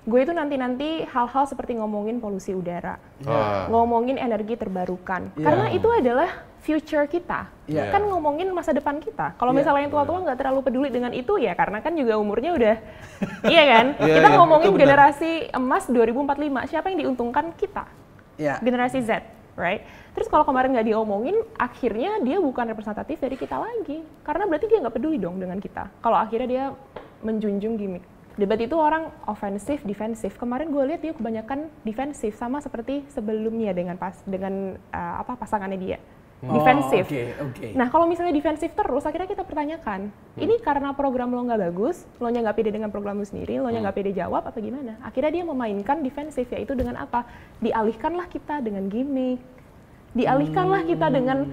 Gue itu nanti hal-hal seperti ngomongin polusi udara, ngomongin energi terbarukan, karena itu adalah future kita, kan ngomongin masa depan kita. Kalau misalnya yang tua-tua nggak terlalu peduli dengan itu ya, karena kan juga umurnya udah, iya kan? Kita ngomongin generasi emas 2045, siapa yang diuntungkan? Kita, generasi Z, right? Terus kalau kemarin nggak diomongin, akhirnya dia bukan representatif dari kita lagi, karena berarti dia nggak peduli dong dengan kita. Kalau akhirnya dia menjunjung gimmick. Debat itu orang ofensif, defensif. Kemarin gue lihat dia kebanyakan defensif, sama seperti sebelumnya dengan pasangannya dia. Defensif. Nah kalau misalnya defensif terus, akhirnya kita pertanyakan, ini karena program lo nggak bagus, lo nya nggak pede dengan program lo sendiri, lo nya nggak pede jawab, apa gimana? Akhirnya dia memainkan defensif, yaitu dengan apa? Dialihkanlah kita dengan gimmick, dialihkanlah kita dengan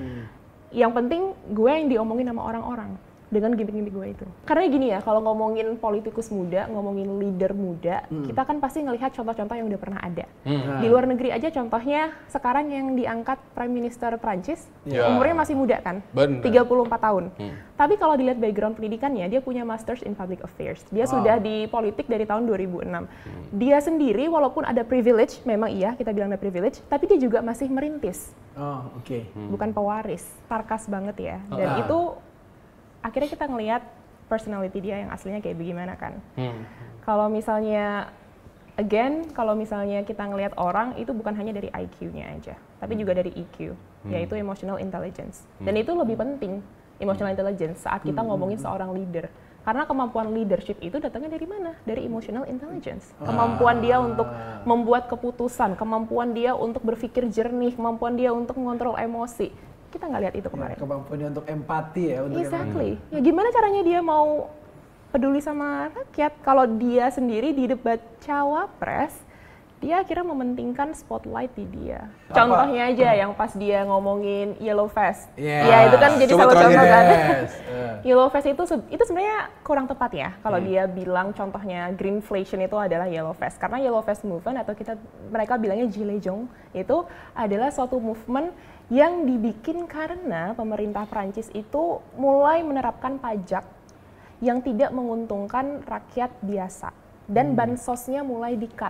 yang penting gue yang diomongin sama orang-orang. Dengan gimmick-gimmick gue itu. Karena gini ya, kalau ngomongin politikus muda, ngomongin leader muda, kita kan pasti ngelihat contoh-contoh yang udah pernah ada. Di luar negeri aja contohnya, sekarang yang diangkat Prime Minister Prancis, umurnya masih muda kan? 34 tahun. Tapi kalau dilihat background pendidikannya, dia punya Masters in Public Affairs. Dia sudah di politik dari tahun 2006. Dia sendiri, walaupun ada privilege, memang iya kita bilang ada privilege, tapi dia juga masih merintis. Bukan pewaris, sarkas banget ya. Dan itu akhirnya kita ngelihat personality dia yang aslinya kayak bagaimana kan. Kalau misalnya, kalau misalnya kita ngelihat orang, itu bukan hanya dari IQ-nya aja, tapi juga dari EQ, yaitu emotional intelligence. Dan itu lebih penting, emotional intelligence, saat kita ngomongin seorang leader. Karena kemampuan leadership itu datangnya dari mana? Dari emotional intelligence. Kemampuan dia untuk membuat keputusan, kemampuan dia untuk berpikir jernih, kemampuan dia untuk mengontrol emosi. Kita nggak lihat itu kemarin. Kemampuan untuk empati ya. Exactly. Ya gimana caranya dia mau peduli sama rakyat kalau dia sendiri di debat cawapres, dia akhirnya mementingkan spotlight di dia. Contohnya aja yang pas dia ngomongin yellow vest. Ya itu kan jadi salah contoh kan. Yellow vest itu sebenarnya kurang tepat ya kalau dia bilang contohnya greenflation itu adalah yellow vest. Karena yellow vest movement atau mereka bilangnya gilets jaunes itu adalah suatu movement yang dibikin karena pemerintah Prancis itu mulai menerapkan pajak yang tidak menguntungkan rakyat biasa dan bansosnya mulai di-cut.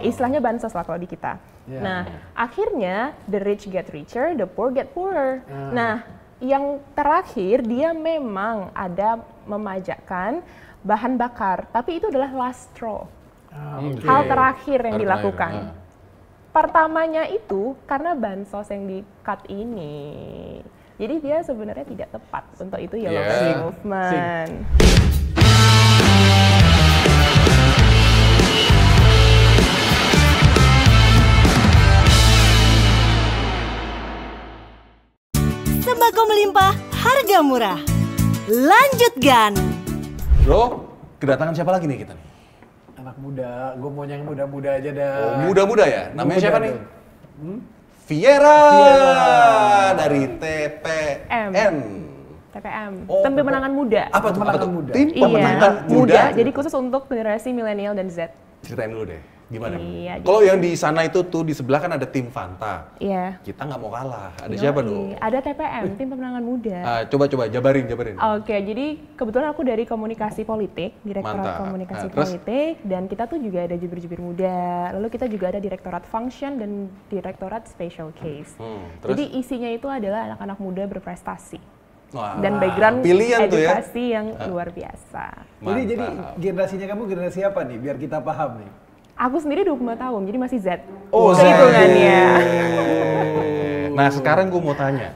Istilahnya bansos lah kalau di kita. Nah, akhirnya the rich get richer, the poor get poorer. Nah, yang terakhir dia memang ada memajakkan bahan bakar, tapi itu adalah last straw. Hal terakhir yang dilakukan. Pertamanya itu karena bansos yang di-cut ini. Jadi dia sebenarnya tidak tepat untuk itu yellow vest movement. Sembako melimpah, harga murah. Lanjutkan. Bro, kedatangan siapa lagi nih kita nih? Anak muda, gue mau yang muda-muda aja dah. Muda-muda ya? Namanya siapa nih? Viera dari TPM. Tim Pemenangan Muda. Apa tuh? Tim Pemenangan Muda. Jadi khusus untuk generasi milenial dan Z. Ceritain dulu deh, gimana? Kalau yang di sana itu tuh di sebelah kan ada tim Fanta. Kita nggak mau kalah. Ada siapa dong? Ada TPM, Tim Pemenangan Muda. Coba jabarin. Oke, jadi kebetulan aku dari komunikasi politik, Direktorat Komunikasi Politik, dan kita tuh juga ada jubir-jubir muda. Lalu kita juga ada Direktorat Function dan Direktorat Special Case. Jadi isinya itu adalah anak-anak muda berprestasi. Dan background edukasi yang luar biasa. Jadi generasinya kamu generasi apa nih? Biar kita paham nih. Aku sendiri 25 tahun, jadi masih Z. Hitungannya. Nah sekarang gue mau tanya,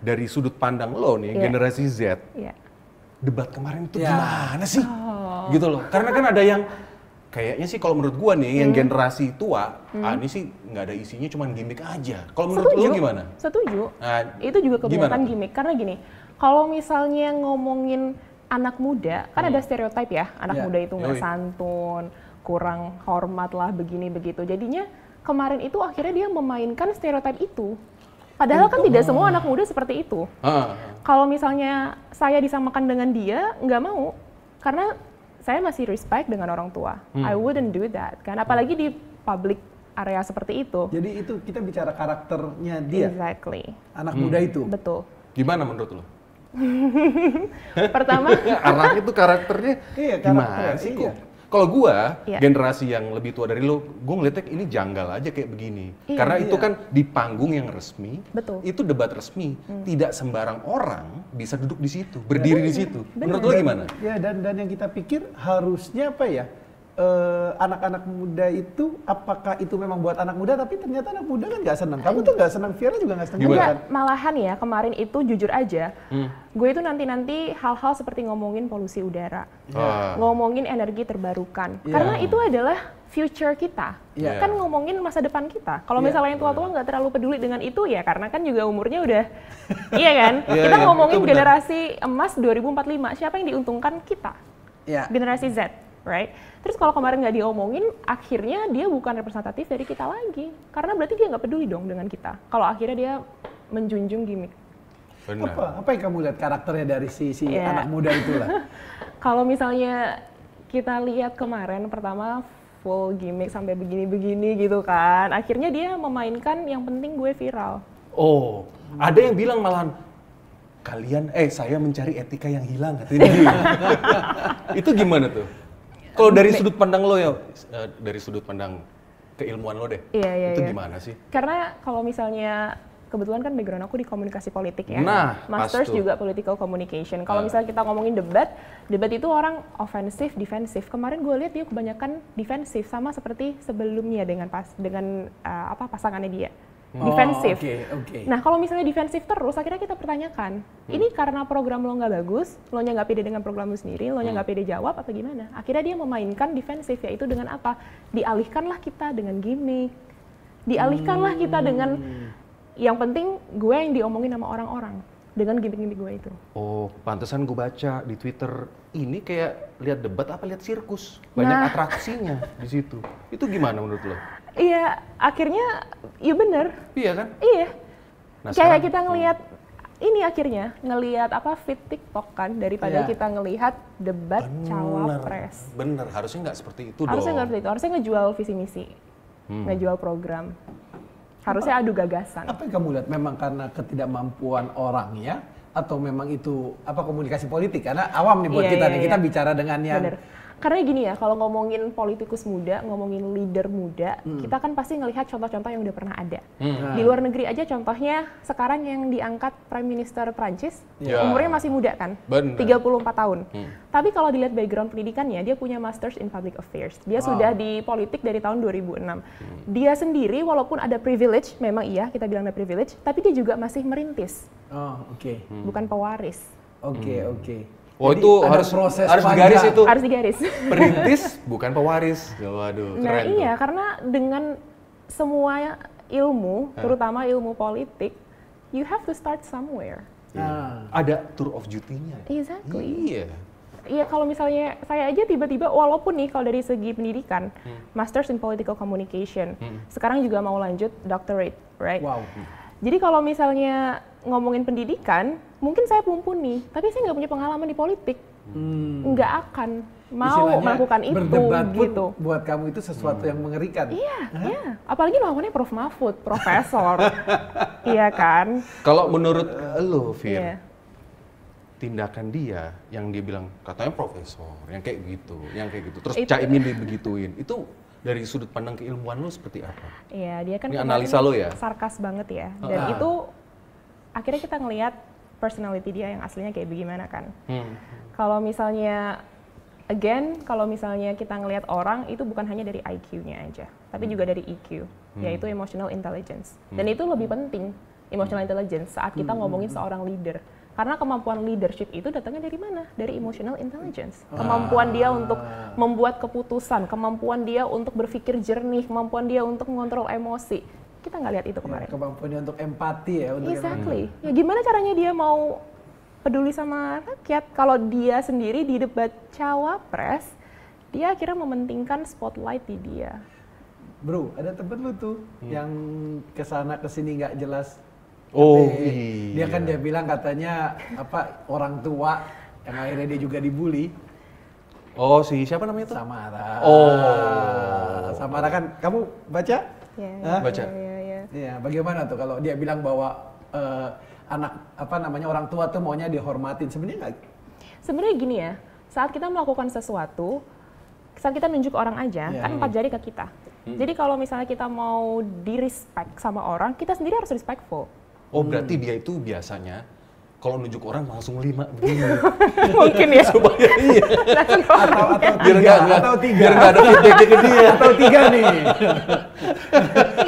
dari sudut pandang lo nih, generasi Z, debat kemarin itu gimana sih? Gitu loh, karena kan ada yang kayaknya sih kalau menurut gue nih, yang generasi tua, ini sih nggak ada isinya, cuma gimmick aja. Kalau menurut lo gimana? Setuju. Itu juga kebanyakan gimmick, karena gini, kalau misalnya ngomongin anak muda, kan ada stereotip ya, anak muda itu nggak santun, kurang hormat lah, begini begitu. Jadinya kemarin itu akhirnya dia memainkan stereotip itu. Padahal kan tidak semua anak muda seperti itu. Kalau misalnya saya disamakan dengan dia, nggak mau. Karena saya masih respect dengan orang tua. I wouldn't do that. Kan? Apalagi di public area seperti itu. Jadi itu kita bicara karakternya dia? Exactly. Anak muda itu? Betul. Gimana menurut lo? Pertama, arah itu karakternya gimana sih kok? Kalau gua generasi yang lebih tua dari lo, gua ngeliatnya ini janggal aja kayak begini. Karena itu kan di panggung yang resmi, itu debat resmi, tidak sembarang orang bisa duduk di situ, berdiri di situ. Menurut lo gimana? Ya, dan yang kita pikir harusnya apa ya? Anak-anak muda itu, apakah itu memang buat anak muda, tapi ternyata anak muda kan nggak senang. Kamu tuh nggak senang, Viera juga nggak senang. Enggak, malahan ya kemarin itu jujur aja, gue itu nanti hal-hal seperti ngomongin polusi udara, ngomongin energi terbarukan, karena itu adalah future kita, kan ngomongin masa depan kita. Kalau misalnya yang tua-tua nggak terlalu peduli dengan itu ya, karena kan juga umurnya udah, iya kan? Kita ngomongin generasi emas 2045, siapa yang diuntungkan? Kita, generasi Z, right? Terus kalau kemarin nggak diomongin, akhirnya dia bukan representatif dari kita lagi, karena berarti dia nggak peduli dong dengan kita. Kalau akhirnya dia menjunjung gimmick. Apa yang kamu lihat karakternya dari si anak muda itulah? Kalau misalnya kita lihat kemarin, pertama full gimmick sampai begini-begini gitu kan. Akhirnya dia memainkan yang penting gue viral. Oh, ada yang bilang malahan, kalian, saya mencari etika yang hilang. Itu gimana tuh? Kalau dari sudut pandang lo ya, dari sudut pandang keilmuan lo deh, itu gimana sih? Karena kalau misalnya, kebetulan kan background aku di komunikasi politik ya, Masters juga political communication. Kalau misalnya kita ngomongin debat itu orang ofensif, defensif. Kemarin gue lihat dia kebanyakan defensif, sama seperti sebelumnya dengan pasangannya dia. Defensif. Nah kalau misalnya defensif terus, akhirnya kita pertanyakan, ini karena program lo nggak bagus, lo nya nggak pede dengan program lo sendiri, lo nya nggak pede jawab apa gimana? Akhirnya dia memainkan defensif, yaitu dengan apa? Dialihkanlah kita dengan gimmick, dialihkanlah kita dengan yang penting gue yang diomongin sama orang-orang dengan gimmick-gimmick gue itu. Oh, pantesan gue baca di Twitter ini kayak lihat debat apa lihat sirkus, banyak atraksinya di situ. Itu gimana menurut lo? Iya, akhirnya iya bener. Iya kan? Iya. Nah, kayak kita ngelihat ini akhirnya ngelihat feed TikTok kan daripada kita ngelihat debat cawapres. Bener, harusnya nggak seperti itu harusnya dong. Nggak seperti itu, harusnya ngejual visi misi, ngejual program. Harusnya adu gagasan. Apa yang kamu lihat? Memang karena ketidakmampuan orangnya, atau memang itu komunikasi politik? Karena awam nih buat kita nih, kita bicara dengan yang... Bener. Karena gini ya, kalau ngomongin politikus muda, ngomongin leader muda, kita kan pasti ngelihat contoh-contoh yang udah pernah ada. Di luar negeri aja contohnya, sekarang yang diangkat Prime Minister Prancis, umurnya masih muda kan? 34 tahun. Tapi kalau dilihat background pendidikannya, dia punya Masters in Public Affairs. Dia sudah di politik dari tahun 2006. Dia sendiri walaupun ada privilege, memang iya kita bilang ada privilege, tapi dia juga masih merintis. Bukan pewaris. Oke. Oh, itu harus digaris itu. Harus digaris. Perintis bukan pewaris. Waduh, keren. Nah iya, karena dengan semua ilmu, terutama ilmu politik, you have to start somewhere. Ada tour of duty-nya. Exactly. Iya, kalau misalnya saya aja tiba-tiba, walaupun nih kalau dari segi pendidikan, Masters in Political Communication, sekarang juga mau lanjut doctorate, right? Wow. Jadi kalau misalnya ngomongin pendidikan, mungkin saya mumpuni, tapi saya nggak punya pengalaman di politik, nggak akan mau melakukan itu. Berdebat gitu. Pun buat kamu itu sesuatu yang mengerikan. Iya. Apalagi lawannya Prof. Mahfud, profesor, iya kan? Kalau menurut lo, Fir, tindakan dia yang dia bilang katanya profesor, yang kayak gitu, terus Caimin dibegituin, itu dari sudut pandang keilmuan lo seperti apa? Iya, dia kan ini analisa lo ya? Sarkas banget ya, dan itu akhirnya kita ngelihat personality dia yang aslinya kayak bagaimana kan. Kalau misalnya, kalau misalnya kita ngelihat orang itu bukan hanya dari IQ-nya aja, tapi juga dari EQ, yaitu emotional intelligence. Dan itu lebih penting, emotional intelligence, saat kita ngomongin seorang leader. Karena kemampuan leadership itu datangnya dari mana? Dari emotional intelligence. Kemampuan dia untuk membuat keputusan, kemampuan dia untuk berpikir jernih, kemampuan dia untuk mengontrol emosi. Kita nggak lihat itu kemarin. Kemampuan dia untuk empati ya. Exactly. Ya gimana caranya dia mau peduli sama rakyat kalau dia sendiri di debat cawapres, dia akhirnya mementingkan spotlight di dia. Bro, ada temen lu tuh yang kesana kesini nggak jelas. Oh iya. Dia bilang katanya orang tua yang akhirnya dia juga dibully. Oh, siapa namanya tuh? Samara. Oh. Samara kan kamu baca? Iya. Baca. Iya, bagaimana tuh kalau dia bilang bahwa orang tua tuh maunya dihormatin, sebenarnya nggak? Sebenarnya gini ya, saat kita melakukan sesuatu, saat kita nunjuk orang aja, kan 4 jari ke kita. Jadi kalau misalnya kita mau di-respect sama orang, kita sendiri harus respectful. Oh, berarti dia itu biasanya kalau nunjuk orang langsung 5 begini. Mungkin ya. Supaya iya. atau 3. Biar nggak ada feedback ke dia. Atau 3 nih.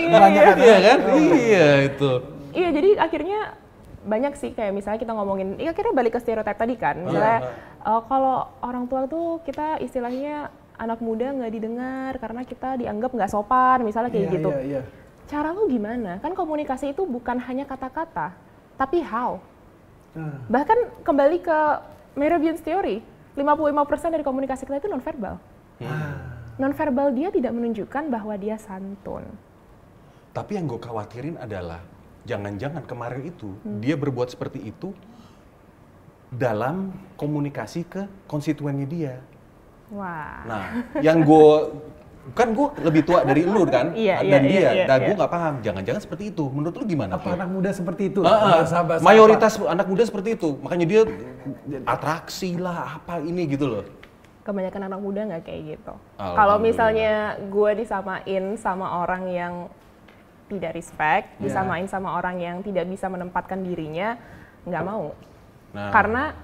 Banyak kan? Iya, itu. Iya, jadi akhirnya banyak sih, kayak misalnya kita ngomongin, ya akhirnya balik ke stereotip tadi kan. Misalnya kalau orang tua tuh kita istilahnya anak muda nggak didengar karena kita dianggap nggak sopan, misalnya kayak gitu. Cara lu gimana? Kan komunikasi itu bukan hanya kata-kata, tapi how. Bahkan kembali ke Mehrabian's theory, 55% dari komunikasi kita itu nonverbal. Nonverbal dia tidak menunjukkan bahwa dia santun. Tapi yang gue khawatirin adalah, jangan-jangan kemarin itu dia berbuat seperti itu dalam komunikasi ke konstituennya dia. Wah. Nah, yang gue lebih tua dari lu kan, dan dia, gue nggak paham. Jangan-jangan seperti itu. Menurut lu gimana? Apa anak muda seperti itu? Mayoritas anak muda seperti itu. Makanya dia atraksi lah, apa ini gitu loh. Kebanyakan anak muda nggak kayak gitu. Kalau misalnya gue disamain sama orang yang tidak respect, disamain sama orang yang tidak bisa menempatkan dirinya, nggak mau. Karena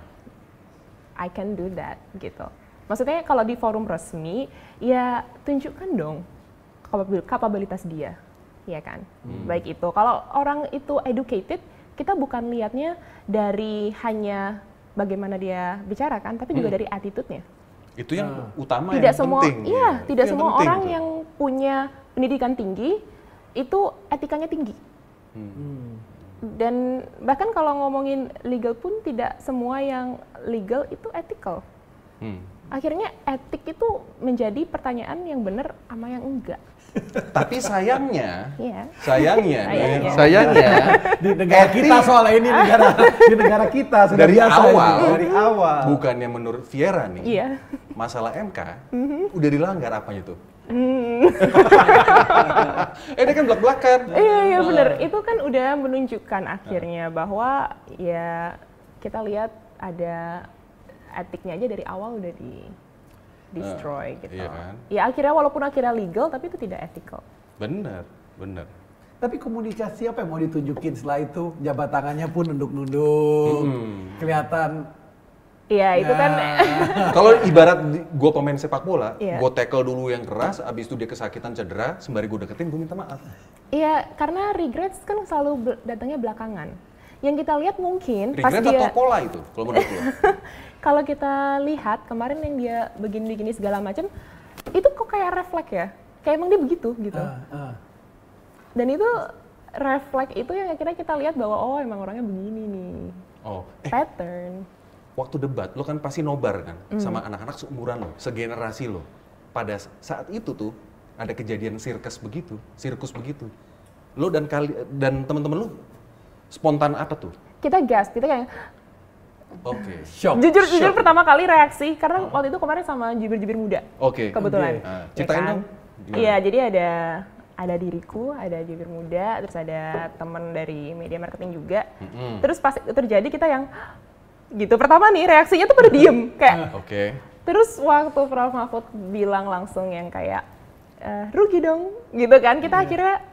I can do that gitu. Maksudnya kalau di forum resmi, ya tunjukkan dong kapabilitas dia, ya kan? Baik itu, kalau orang itu educated, kita bukan lihatnya dari hanya bagaimana dia bicara kan, tapi juga dari attitude-nya. Itu yang utama, tidak yang semua, penting. Iya, tidak semua orang tuh yang punya pendidikan tinggi, itu etikanya tinggi. Dan bahkan kalau ngomongin legal pun tidak semua yang legal itu ethical. Akhirnya etik itu menjadi pertanyaan yang benar sama yang enggak. Tapi sayangnya di negara kita soalnya ini di negara kita sudah dari biasa dari awal. Bukannya menurut Viera nih, masalah MK udah dilanggar apanya tuh? Ini kan belak-belakan. Iya benar. Itu kan udah menunjukkan akhirnya bahwa ya kita lihat ada etiknya aja dari awal udah destroy gitu. Iya kan? Ya akhirnya walaupun akhirnya legal tapi itu tidak ethical. Bener. Tapi komunikasi apa yang mau ditunjukin setelah itu? Jabat tangannya pun nunduk-nunduk, kelihatan. Iya itu kan. Kalau ibarat gue pemain sepak bola, gue tackle dulu yang keras, abis itu dia kesakitan cedera, sembari gue deketin, gue minta maaf. Iya, karena regrets kan selalu datangnya belakangan. Yang kita lihat mungkin regret pas dia atau pola itu kalau menurut lo? Kalau kita lihat kemarin yang dia begini-begini segala macam, itu kok kayak refleks ya, kayak emang dia begitu gitu. Dan itu refleks itu yang akhirnya kita lihat bahwa oh emang orangnya begini nih. Pattern. Waktu debat lo kan pasti nobar kan sama anak-anak seumuran lo, segenerasi lo. Pada saat itu tuh ada kejadian sirkus begitu. Lo dan teman-teman lo spontan apa tuh? Kita gas, kita kayak shock. Jujur pertama kali reaksi karena waktu itu kemarin sama jubir-jubir muda. Kebetulan. Ceritain dong. Iya, jadi ada diriku, ada jubir muda, terus ada teman dari media marketing juga. Terus pas itu terjadi kita yang gitu. Pertama nih reaksinya tuh pada diem kayak. Terus waktu Prof Mahfud bilang langsung yang kayak rugi dong, gitu kan? Kita akhirnya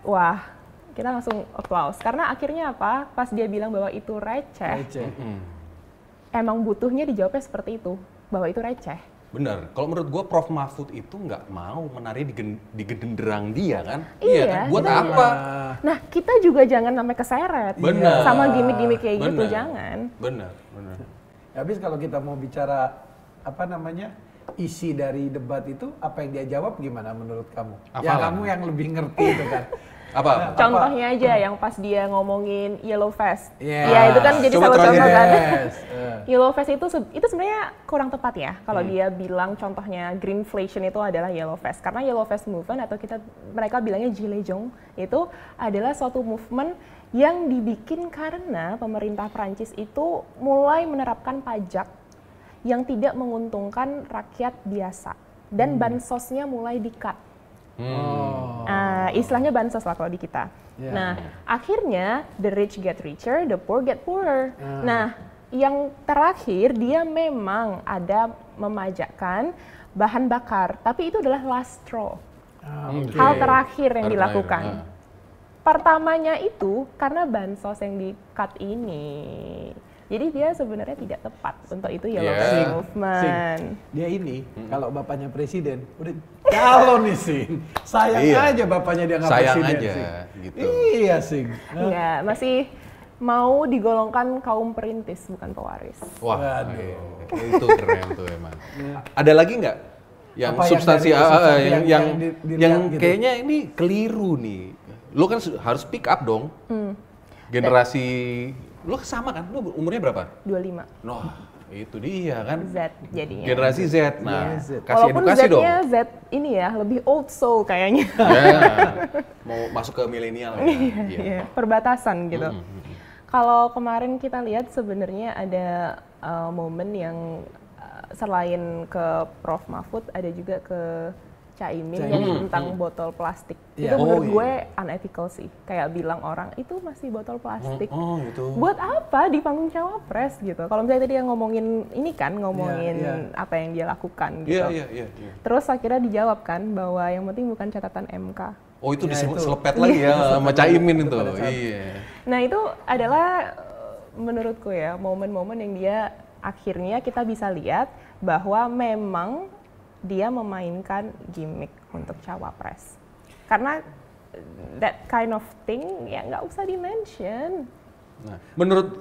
kita langsung applause karena akhirnya apa? Pas dia bilang bahwa itu receh. Emang butuhnya dijawabnya seperti itu, bahwa itu receh. Bener, kalau menurut gue Prof Mahfud itu nggak mau menari di genderang dia kan? Iya kan? Buat apa? Nah kita juga jangan sampai keseret sama gimmick-gimmick kayak gitu, jangan. Bener. Habis kalau kita mau bicara isi dari debat itu, apa yang dia jawab gimana menurut kamu? Kamu yang lebih ngerti itu kan? Apa? Contohnya aja yang pas dia ngomongin yellow vest. Ya itu kan jadi salah contoh kan. Yellow vest itu sebenarnya kurang tepat ya kalau dia bilang contohnya greenflation itu adalah yellow vest. Karena yellow vest movement atau mereka bilangnya gilets jaunes itu adalah suatu movement yang dibikin karena pemerintah Prancis itu mulai menerapkan pajak yang tidak menguntungkan rakyat biasa dan bansosnya mulai di-cut. Istilahnya bansos lah kalau di kita. Nah, akhirnya the rich get richer, the poor get poorer. Nah, yang terakhir dia memang ada memajakkan bahan bakar, tapi itu adalah last straw. Hal terakhir yang dilakukan. Pertamanya itu karena bansos yang di-cut ini. Jadi dia sebenarnya tidak tepat untuk itu Yellow Vest Movement. Dia ini kalau bapaknya presiden udah calon nih Sing. Sayang aja bapaknya dia nggak presiden. Sayang aja gitu. Iya Sing. Enggak, masih mau digolongkan kaum perintis bukan pewaris. Wah, itu keren tuh emang. Ada lagi nggak yang apa substansi yang gitu? Kayaknya ini keliru nih. Lu kan harus pick up dong. Generasi lu sama kan? Lu umurnya berapa? 25. Noh, itu dia kan. Z jadinya. Generasi Z. Nah, kasih walaupun edukasi dong. Z-nya Z ini ya, lebih old soul kayaknya. Mau masuk ke milenial ya. Iya, perbatasan gitu. Kalau kemarin kita lihat sebenarnya ada momen yang selain ke Prof. Mahfud, ada juga ke Caimin yang tentang botol plastik. Itu menurut gue unethical sih. Kayak bilang orang, itu masih botol plastik. Gitu. Buat apa di panggung cawapres gitu. Kalau misalnya tadi yang ngomongin ini kan, ngomongin apa yang dia lakukan gitu. Terus akhirnya dijawab kan bahwa yang penting bukan catatan MK. Oh itu diselepet lagi ya sama Caimin itu. Iya. Nah itu adalah menurutku ya momen-momen yang dia akhirnya kita bisa lihat bahwa memang dia memainkan gimmick untuk cawapres. Karena that kind of thing ya nggak usah di-mention. Nah, menurut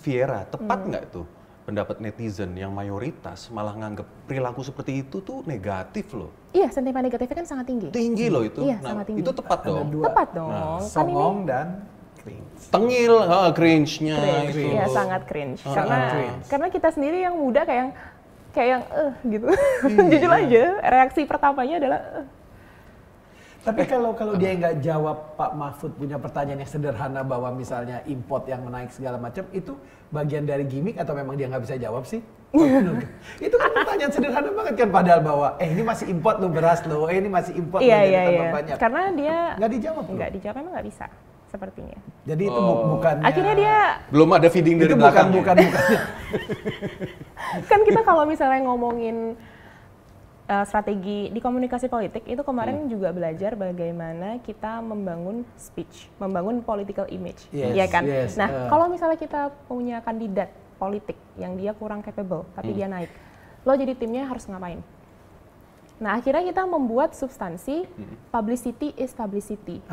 Viera, tepat nggak tuh pendapat netizen yang mayoritas malah nganggap perilaku seperti itu tuh negatif loh? Iya, sentimen negatifnya kan sangat tinggi. Tinggi loh itu. Iya, sangat tinggi. Itu tepat dong? Tepat dong. Nah, kan songong dan cringe. Tengil, cringe-nya itu. Iya, sangat cringe. Karena kita sendiri yang muda kayak yang gitu. Jujur aja, reaksi pertamanya adalah Tapi kalau dia nggak jawab Pak Mahfud punya pertanyaan yang sederhana bahwa misalnya import yang menaik segala macam, itu bagian dari gimmick atau memang dia nggak bisa jawab sih? Itu kan pertanyaan sederhana banget kan, padahal bahwa ini masih import lo beras lo, ini masih import iya. banyak. Karena dia nggak dijawab. Nggak dijawab, memang nggak bisa sepertinya. Jadi itu bukannya. Akhirnya dia belum ada feeding dari belakang. Bukan. Kan kita kalau misalnya ngomongin strategi di komunikasi politik itu kemarin juga belajar bagaimana kita membangun speech, membangun political image, ya kan? Nah, kalau misalnya kita punya kandidat politik yang dia kurang capable, tapi dia naik, lo jadi timnya harus ngapain? Nah, akhirnya kita membuat substansi publicity is publicity.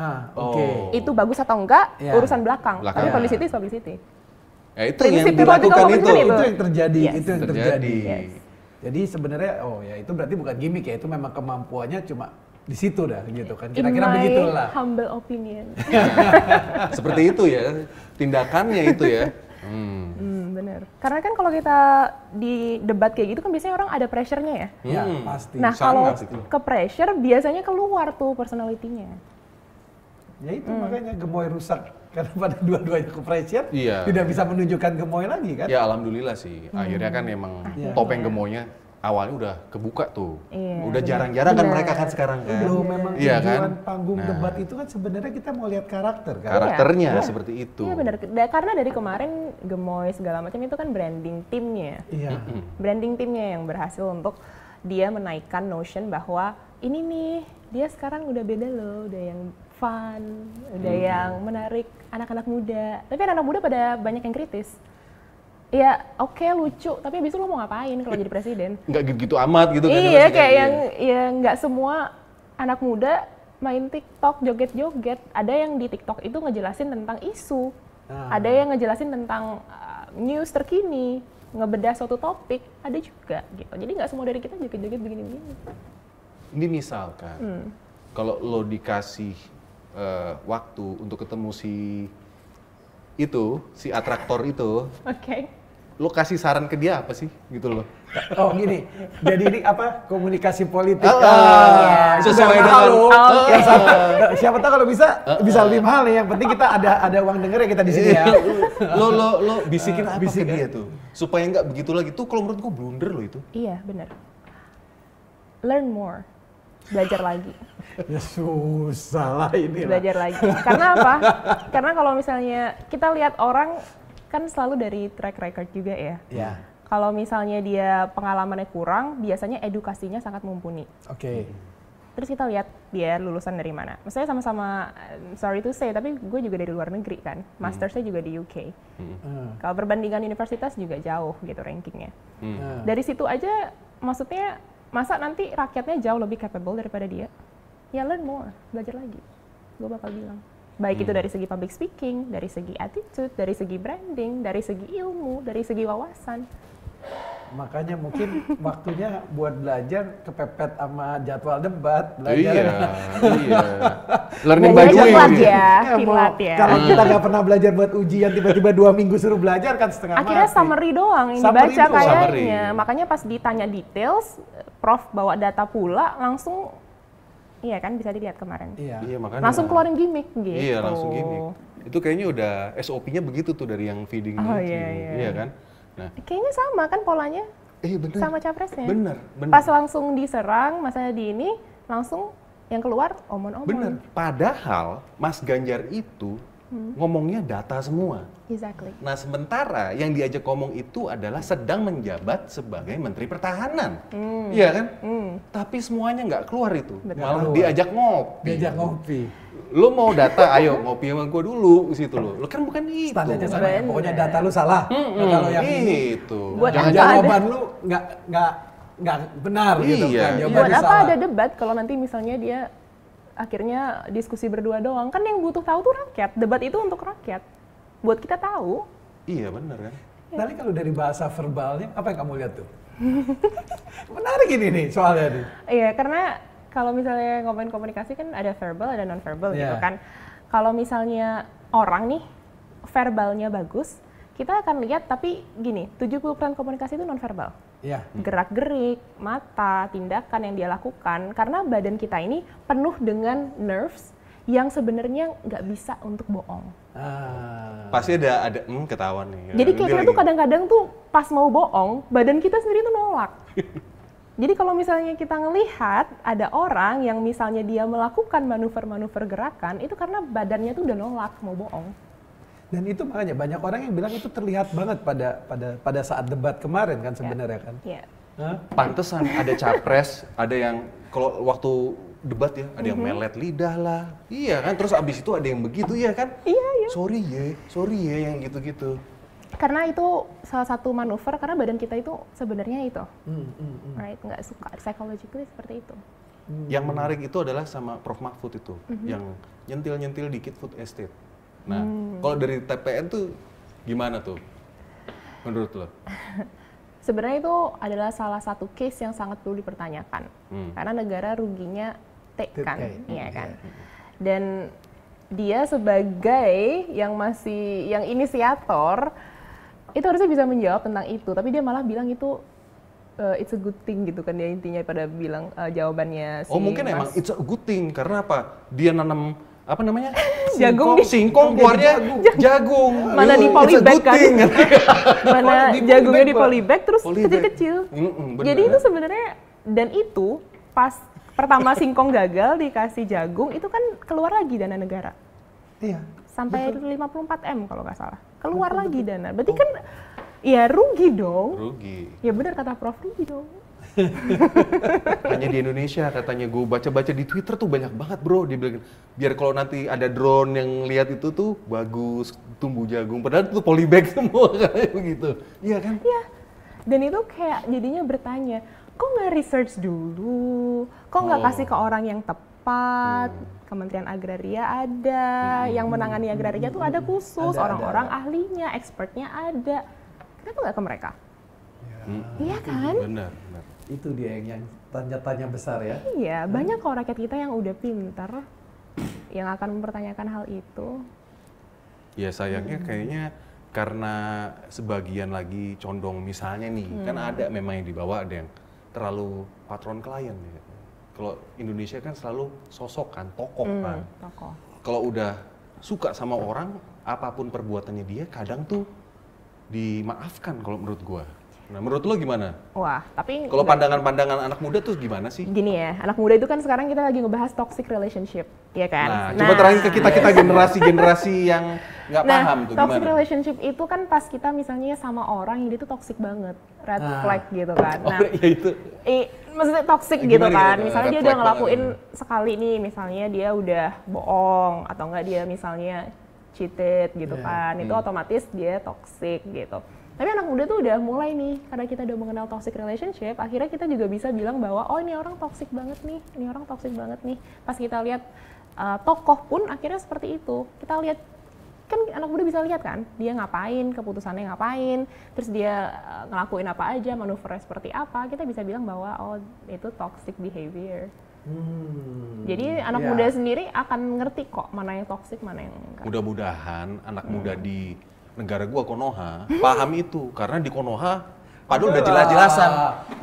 Itu bagus atau enggak urusan belakang. Tapi publicity is publicity. Ya, itu yang dilakukan itu yang terjadi. Itu yang terjadi. Jadi sebenarnya itu berarti bukan gimmick ya, itu memang kemampuannya cuma di situ dah gitu kan. Kira-kira begitulah. Humble opinion. Seperti itu ya, tindakannya itu ya. Bener. Karena kan kalau kita di debat kayak gitu kan biasanya orang ada pressure-nya ya. Iya, pasti. Nah, kalau ke pressure biasanya keluar tuh personality-nya. Ya itu makanya gemoy rusak karena pada dua-duanya ke pressure, tidak bisa menunjukkan gemoy lagi kan? Ya alhamdulillah sih. Akhirnya kan emang topeng gemoynya awalnya udah kebuka tuh. Udah jarang-jarang kan mereka kan sekarang kan. Memang tujuan panggung debat itu kan sebenarnya kita mau lihat karakter kan. Karakternya seperti itu. Iya benar. Karena dari kemarin gemoy segala macam itu kan branding timnya. Iya. Branding timnya yang berhasil untuk dia menaikkan notion bahwa ini nih dia sekarang udah beda loh, udah yang fun, udah yang menarik anak-anak muda. Tapi anak-anak muda pada banyak yang kritis. Ya oke, lucu, tapi abis itu lo mau ngapain kalau jadi presiden? Nggak gitu amat gitu kan? Iya, kayak yang ya nggak semua anak muda main TikTok, joget-joget. Ada yang di TikTok itu ngejelasin tentang isu. Ada yang ngejelasin tentang news terkini, ngebedah suatu topik, ada juga gitu. Jadi nggak semua dari kita joget-joget begini-begini. Ini misalkan, kalau lo dikasih waktu untuk ketemu si atraktor itu, lo kasih saran ke dia apa sih gitu loh? Oh gini, jadi ini apa komunikasi politik? Sesuai dengan siapa tahu kalau bisa lebih mahal nih. Yang penting kita ada uang denger ya kita di sini ya. Lo bisikin apa ke dia tuh supaya nggak begitu lagi tuh? Kalau menurut gue blunder lo itu. Iya benar. Learn more. Belajar lagi. Ya susah lah ini. Belajar lagi. Karena apa? Karena kalau misalnya kita lihat orang kan selalu dari track record juga ya. Kalau misalnya dia pengalamannya kurang, biasanya edukasinya sangat mumpuni. Oke. Terus kita lihat dia lulusan dari mana. Maksudnya sama-sama, sorry to say, tapi gue juga dari luar negeri kan. Mastersnya juga di UK. Kalau perbandingan universitas juga jauh gitu rankingnya. Dari situ aja, maksudnya masa nanti rakyatnya jauh lebih capable daripada dia? Ya learn more, belajar lagi. Gue bakal bilang. Baik itu dari segi public speaking, dari segi attitude, dari segi branding, dari segi ilmu, dari segi wawasan. Makanya mungkin waktunya buat belajar kepepet sama jadwal debat. Belajar. Iya. Learning by doing. Kilat ya. Kalau kita nggak pernah belajar buat ujian, tiba-tiba 2 minggu suruh belajar kan setengah mati. Akhirnya summary doang yang dibaca kayaknya. Makanya pas ditanya details, Prof bawa data pula, langsung, iya kan bisa dilihat kemarin. Iya makanya. Langsung keluarin gimmick gitu. Iya langsung gimmick. Itu kayaknya udah SOP-nya begitu tuh dari yang feeding iya kan. Nah, kayaknya sama kan polanya, bener. sama capresnya. Bener. Pas langsung diserang, masa di ini, langsung yang keluar omon-omon. Bener, padahal Mas Ganjar itu ngomongnya data semua. Exactly. Nah sementara yang diajak ngomong itu adalah sedang menjabat sebagai Menteri Pertahanan. Iya kan? Tapi semuanya nggak keluar itu, malah diajak ngopi. Lo mau data, ayo ngopi sama gue dulu situ lo. Lo kan bukan itu. Standarnya sama, pokoknya data lu salah. Kalau yang itu. Jangan jawaban lu nggak benar gitu kan. Buat apa ada debat kalau nanti misalnya dia akhirnya diskusi berdua doang? Kan yang butuh tahu tuh rakyat. Debat itu untuk rakyat. Buat kita tahu. Iya benar kan. Tapi kalau dari bahasa verbalnya, apa yang kamu lihat tuh? Menarik ini nih soalnya nih. Iya, karena kalau misalnya ngomongin komunikasi kan ada verbal, ada non-verbal gitu kan. Kalau misalnya orang nih, verbalnya bagus, kita akan lihat, tapi gini, 70% komunikasi itu non-verbal. Gerak-gerik, mata, tindakan yang dia lakukan, karena badan kita ini penuh dengan nerves yang sebenarnya nggak bisa untuk bohong. Pasti ada ketahuan nih. Jadi kayak kita tuh kadang-kadang tuh pas mau bohong, badan kita sendiri tuh nolak. Jadi kalau misalnya kita ngelihat ada orang yang misalnya dia melakukan manuver-manuver gerakan, itu karena badannya tuh udah nolak mau bohong. Dan itu makanya banyak orang yang bilang itu terlihat banget pada saat debat kemarin kan sebenarnya kan. Iya. Pantesan ada capres, ada yang kalau waktu debat ya, ada yang melet lidah lah. Iya kan, terus abis itu ada yang begitu ya kan? Iya. Sorry ya yang gitu-gitu. Karena itu salah satu manuver, karena badan kita itu sebenarnya itu, right? Nggak suka, psychologically seperti itu. Yang menarik itu adalah sama Prof Mahfud itu, yang nyentil-nyentil dikit food estate. Nah, kalau dari TPN tuh gimana tuh, menurut lo? Sebenarnya itu adalah salah satu case yang sangat perlu dipertanyakan, karena negara ruginya kan, iya kan? Dan dia sebagai yang inisiator, itu harusnya bisa menjawab tentang itu, tapi dia malah bilang itu it's a good thing gitu kan, dia intinya pada bilang jawabannya si mungkin emang it's a good thing karena apa? Dia nanam apa namanya? Singkong keluarnya jagung. Mana di polybag kan? Mana jagungnya di polybag terus kecil-kecil. Jadi itu sebenarnya, dan itu pas pertama singkong gagal dikasih jagung, itu kan keluar lagi dana negara. Iya. Sampai 54 M kalau nggak salah. Keluar lagi dana. Berarti kan ya rugi dong. Rugi. Ya benar kata Prof, rugi dong. Hanya di Indonesia katanya, gue baca-baca di Twitter tuh banyak banget bro, dia bilang biar kalau nanti ada drone yang lihat itu tuh bagus tumbuh jagung, padahal itu polybag semua kayak begitu. Iya kan? Iya. Dan itu kayak jadinya bertanya, kok nggak research dulu? Kok nggak kasih ke orang yang tepat? Kementerian Agraria ada, yang menangani agraria tuh ada khusus, orang-orang ahlinya, expertnya ada. Kenapa nggak ke mereka? Iya kan? Benar. Itu dia yang tanya-tanya besar ya. Iya, banyak kok rakyat kita yang udah pintar yang akan mempertanyakan hal itu. Ya sayangnya kayaknya karena sebagian lagi condong misalnya nih, kan ada memang yang dibawa, ada yang terlalu patron klien ya. Kalau Indonesia kan selalu sosok kan, tokoh kan. Tokoh. Kalau udah suka sama orang, apapun perbuatannya dia kadang tuh dimaafkan kalau menurut gua. Nah, menurut lo gimana? Wah, tapi kalau pandangan-pandangan anak muda tuh gimana sih? Gini ya, anak muda itu kan sekarang kita lagi ngebahas toxic relationship, ya kan? Coba terangin ke kita generasi yang nggak paham tuh toxic gimana? Relationship itu kan pas kita misalnya sama orang yang dia tuh toxic banget, red flag gitu kan. Nah, iya itu. Maksudnya toxic gitu kan. Misalnya dia udah ngelakuin sekali nih, misalnya dia udah bohong atau enggak dia misalnya cheated gitu kan. Itu otomatis dia toxic gitu. Tapi anak muda tuh udah mulai nih, karena kita udah mengenal toxic relationship, akhirnya kita juga bisa bilang bahwa oh ini orang toxic banget nih, ini orang toxic banget nih. Pas kita lihat tokoh pun akhirnya seperti itu. Kita lihat, kan anak muda bisa lihat kan, dia ngapain, keputusannya ngapain, terus dia ngelakuin apa aja, manuvernya seperti apa, kita bisa bilang bahwa oh itu toxic behavior. Jadi anak muda sendiri akan ngerti kok mana yang toxic, mana yang enggak. Mudah-mudahan anak muda di negara gua Konoha paham itu, karena di Konoha padahal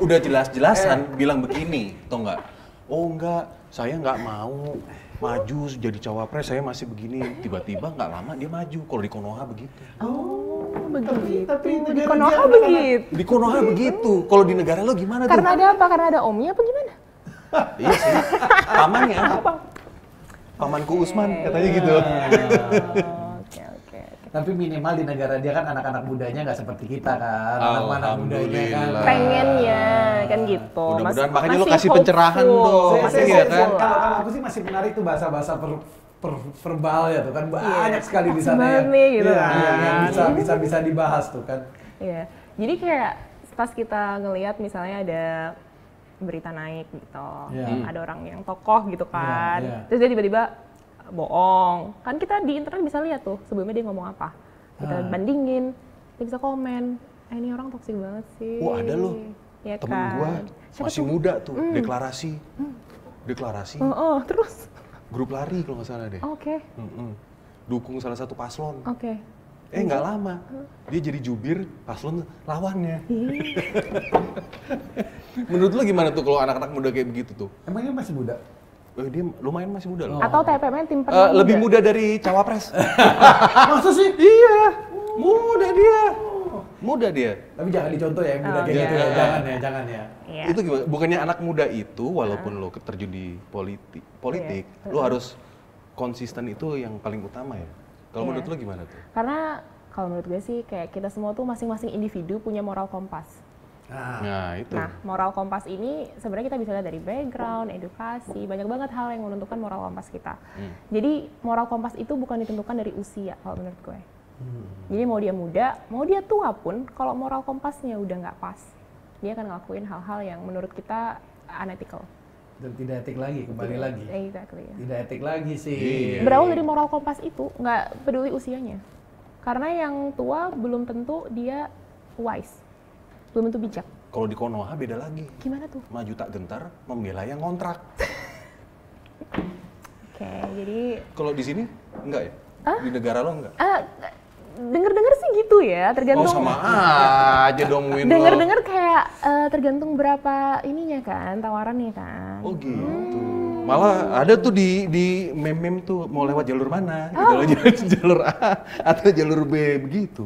udah jelas-jelasan bilang begini, tau nggak? Oh enggak, saya nggak mau maju jadi cawapres, saya masih begini. Tiba-tiba nggak lama dia maju. Kalau di Konoha begitu. Oh begitu. Tapi di Konoha begitu. Di Konoha begitu. Kalau di negara lo gimana tuh? Karena ada apa? Karena ada omnya apa gimana? Iya sih. Pamannya apa? Pamanku Usman katanya gitu. Tapi minimal di negara dia kan anak-anak mudanya nggak seperti kita kan, anak-anak mudanya kan pengennya kan gitu. Mudah-mudahan makanya lo kasih pencerahan dong. Kalau aku sih masih menarik tuh bahasa-bahasa verbal ya tuh kan, banyak sekali di sana yang bisa dibahas tuh kan. Iya, jadi kayak pas kita ngelihat misalnya ada berita naik gitu, ada orang yang tokoh gitu kan, terus dia tiba-tiba bohong, kan kita di internet bisa lihat tuh sebelumnya dia ngomong apa, kita bandingin, kita bisa komen, ini orang toksik banget sih. Wah ada loh, ya temen kan? Gua masih muda tuh, deklarasi, terus grup lari kalau nggak salah deh. Oke. Dukung salah satu paslon. Oke. Nggak lama, dia jadi jubir paslon lawannya. Menurut lo gimana tuh kalau anak-anak muda kayak begitu tuh? Emangnya masih muda? Dia lumayan masih muda loh. Atau TPM tim pemenang lebih muda dari cawapres. Masa sih? Iya, muda dia. Tapi jangan dicontoh ya yang muda kayak gitu ya, jangan ya. Yeah. Itu gimana? Bukannya anak muda itu walaupun lo terjun di politik, lo harus konsisten, itu yang paling utama ya. Kalau menurut lo gimana tuh? Karena kalau menurut gue sih kayak kita semua tuh masing-masing individu punya moral kompas. Nah, itu. Nah, moral kompas ini sebenarnya kita bisa lihat dari background, edukasi, banyak banget hal yang menentukan moral kompas kita. Jadi, moral kompas itu bukan ditentukan dari usia kalau menurut gue. Jadi mau dia muda, mau dia tua pun, kalau moral kompasnya udah nggak pas, dia akan ngelakuin hal-hal yang menurut kita unethical. Dan tidak etik lagi, kembali lagi. Exactly. Tidak etik lagi sih. Berawal dari moral kompas itu, nggak peduli usianya. Karena yang tua belum tentu dia wise. Belum tentu bijak. Kalau di Konoha beda lagi. Gimana tuh? Maju tak gentar, membela yang kontrak. Oke, jadi... Kalau di sini enggak ya? Di negara lo enggak? Dengar-dengar sih gitu ya, tergantung. Oh sama aja dong Win. Dengar-dengar kayak tergantung berapa ininya kan, tawarannya kan. Oh gitu. Malah ada tuh di meme-meme tuh mau lewat jalur mana? Gitu, jalur A atau jalur B begitu.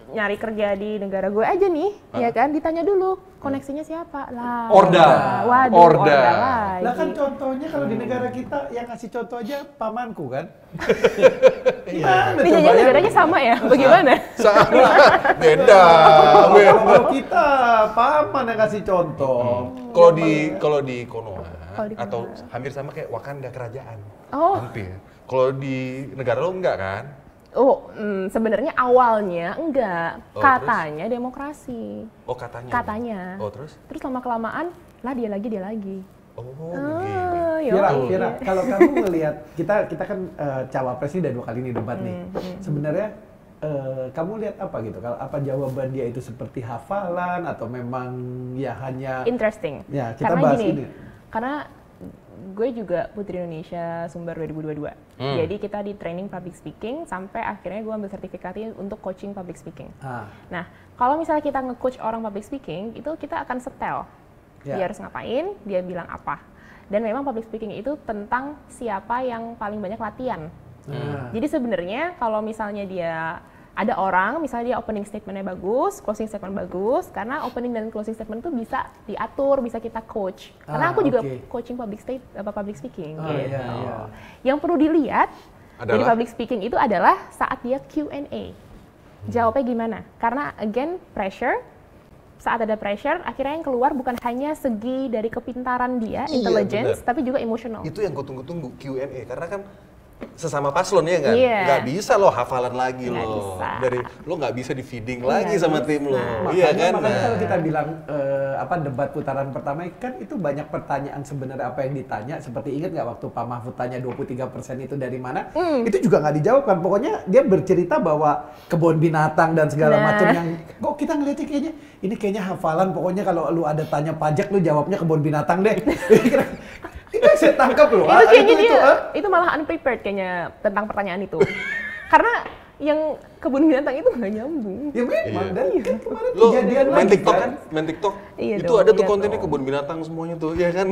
Nyari kerja di negara gue aja nih, ya kan? Ditanya dulu koneksinya siapa lah. Orda. Waduh, Orda lagi. Lah kan contohnya kalau di negara kita yang ngasih contoh aja pamanku kan. Ini jadi negaranya sama ya? Bagaimana? Sama. Beda. Kalau kita paman yang ngasih contoh. Kalau di Konoha atau hampir sama kayak Wakanda kerajaan. Hampir. Kalau di negara lo enggak kan? Sebenarnya awalnya enggak, katanya terus? Demokrasi. Katanya. Katanya. Terus? Terus lama-kelamaan, lah dia lagi. Vira, kalau kamu ngelihat kita kan cawapres ini udah 2 kali nih debat nih. Sebenarnya kamu lihat apa gitu? Kalau apa jawaban dia itu seperti hafalan atau memang ya hanya interesting. Ya, kita karena bahas gini, ini. Karena gue juga Putri Indonesia Sumber 2022. Jadi kita di training public speaking sampai akhirnya gue ambil sertifikatnya untuk coaching public speaking. Nah, kalau misalnya kita nge-coach orang public speaking, itu kita akan setel. Dia harus ngapain, dia bilang apa. Dan memang public speaking itu tentang siapa yang paling banyak latihan. Jadi sebenarnya kalau misalnya dia ada orang misalnya dia opening statementnya bagus, closing statement bagus, karena opening dan closing statement tuh bisa diatur, bisa kita coach. Karena aku juga coaching public speaking. Gitu. Iya. Yang perlu dilihat dari public speaking itu adalah saat dia Q&A. Jawabnya gimana? Karena again pressure, saat ada pressure, akhirnya yang keluar bukan hanya segi dari kepintaran dia, intelligence, tapi juga emotional. Itu yang gue tunggu-tunggu, Q&A, karena kan sesama paslon ya kan, nggak bisa lo hafalan lagi lo, dari lo nggak bisa di feeding lagi sama tim lo, makanya kalau kita bilang debat putaran pertama kan itu banyak pertanyaan sebenarnya apa yang ditanya, seperti ingat nggak waktu Pak Mahfud tanya 23% itu dari mana, itu juga nggak dijawab kan, pokoknya dia bercerita bahwa kebun binatang dan segala macam yang kok kita ngeliatnya kayaknya hafalan, pokoknya kalau lu ada tanya pajak lu jawabnya kebun binatang deh. Itu saya tangkap loh. Itu malah unprepared kayaknya tentang pertanyaan itu. Karena yang kebun binatang itu nggak nyambung. Ya memang, dan kan kemarin lo kejadian main lagi TikTok kan. Main TikTok, iya itu dong, ada tuh kontennya kebun binatang semuanya tuh, ya kan?